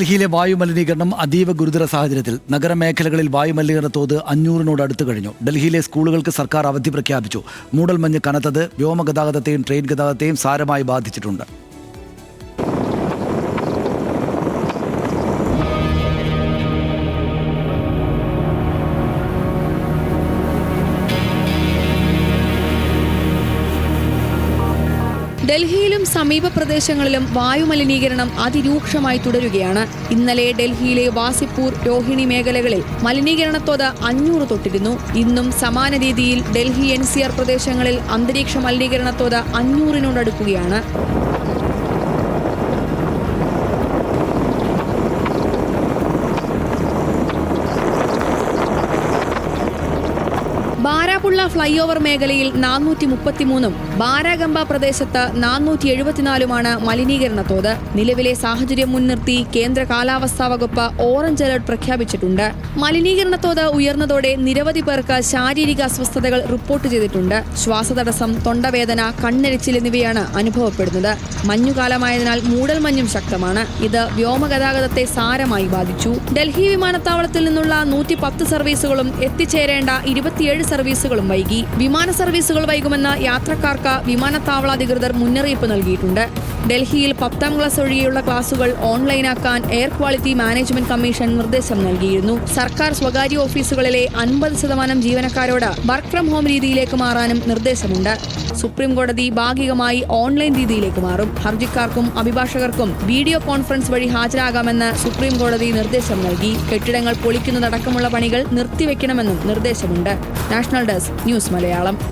ഡൽഹിയിലെ വായുമലിനീകരണം അതീവ ഗുരുതര സാഹചര്യത്തിൽ നഗരമേഖലകളിൽ വായുമലിനീകരണ തോത് 500 അടുത്തു കഴിഞ്ഞു. ഡൽഹിയിലെ സ്കൂളുകൾക്ക് സർക്കാർ അവധി പ്രഖ്യാപിച്ചു. മൂടൽമഞ്ഞ് കനത്തത് വ്യോമഗതാഗതത്തെയും ട്രെയിൻ ഗതാഗതത്തെയും സാരമായി ബാധിച്ചിട്ടുണ്ട്. ഡൽഹിയിലും സമീപ പ്രദേശങ്ങളിലും വായുമലിനീകരണം അതിരൂക്ഷമായി തുടരുകയാണ്. ഇന്നലെ ഡൽഹിയിലെ വാസിപ്പൂർ, രോഹിണി മേഖലകളിൽ മലിനീകരണത്തോത് 500 തൊട്ടിരുന്നു. ഇന്നും സമാന രീതിയിൽ ഡൽഹി NCR പ്രദേശങ്ങളിൽ അന്തരീക്ഷ മലിനീകരണത്തോത് 500 അടുക്കുകയാണ്. ബാരാപുള്ള ഫ്ലൈ ഓവർ മേഖലയിൽ 433 ബാരാഗംബ പ്രദേശത്ത് 474 മലിനീകരണ തോത്. നിലവിലെ സാഹചര്യം മുൻനിർത്തി കേന്ദ്ര കാലാവസ്ഥാ വകുപ്പ് ഓറഞ്ച് അലർട്ട് പ്രഖ്യാപിച്ചിട്ടുണ്ട്. മലിനീകരണ തോത് ഉയർന്നതോടെ നിരവധി പേർക്ക് ശാരീരിക അസ്വസ്ഥതകൾ റിപ്പോർട്ട് ചെയ്തിട്ടുണ്ട്. ശ്വാസതടസ്സം, തൊണ്ടവേദന, കണ്ണെരിച്ചിൽ എന്നിവയാണ് അനുഭവപ്പെടുന്നത്. മഞ്ഞുകാലമായതിനാൽ മൂടൽമഞ്ഞും ശക്തമാണ്. ഇത് വ്യോമഗതാഗതത്തെ സാരമായി ബാധിച്ചു. ഡൽഹി വിമാനത്താവളത്തിൽ നിന്നുള്ള 110 സർവീസുകളും എത്തിച്ചേരേണ്ട 27 സർവീസുകളും വൈകി. വിമാന സർവീസുകൾ വൈകുമെന്ന് യാത്രക്കാർക്ക് വിമാനത്താവള അധികൃതർ മുന്നറിയിപ്പ് നൽകിയിട്ടുണ്ട്. ഡൽഹിയിൽ 10ാം ക്ലാസ് ഒഴികെയുള്ള ക്ലാസുകൾ ഓൺലൈനാക്കാൻ എയർ ക്വാളിറ്റി മാനേജ്മെന്റ് കമ്മീഷൻ നിർദ്ദേശം നൽകിയിരുന്നു. സർക്കാർ സ്വകാര്യ ഓഫീസുകളിലെ 50% ജീവനക്കാരോട് വർക്ക് ഫ്രം ഹോം രീതിയിലേക്ക് മാറാനും നിർദ്ദേശമുണ്ട്. സുപ്രീം കോടതി ഭാഗികമായി ഓൺലൈൻ രീതിയിലേക്ക് മാറും. ഹർജിക്കാർക്കും അഭിഭാഷകർക്കും വീഡിയോ കോൺഫറൻസ് വഴി ഹാജരാകാമെന്ന് സുപ്രീം കോടതി നിർദ്ദേശം നൽകി. കെട്ടിടങ്ങൾ പൊളിക്കുന്നതടക്കമുള്ള പണികൾ നിർത്തിവെക്കണമെന്നും നിർദ്ദേശമുണ്ട്. National desk, news Malayalam.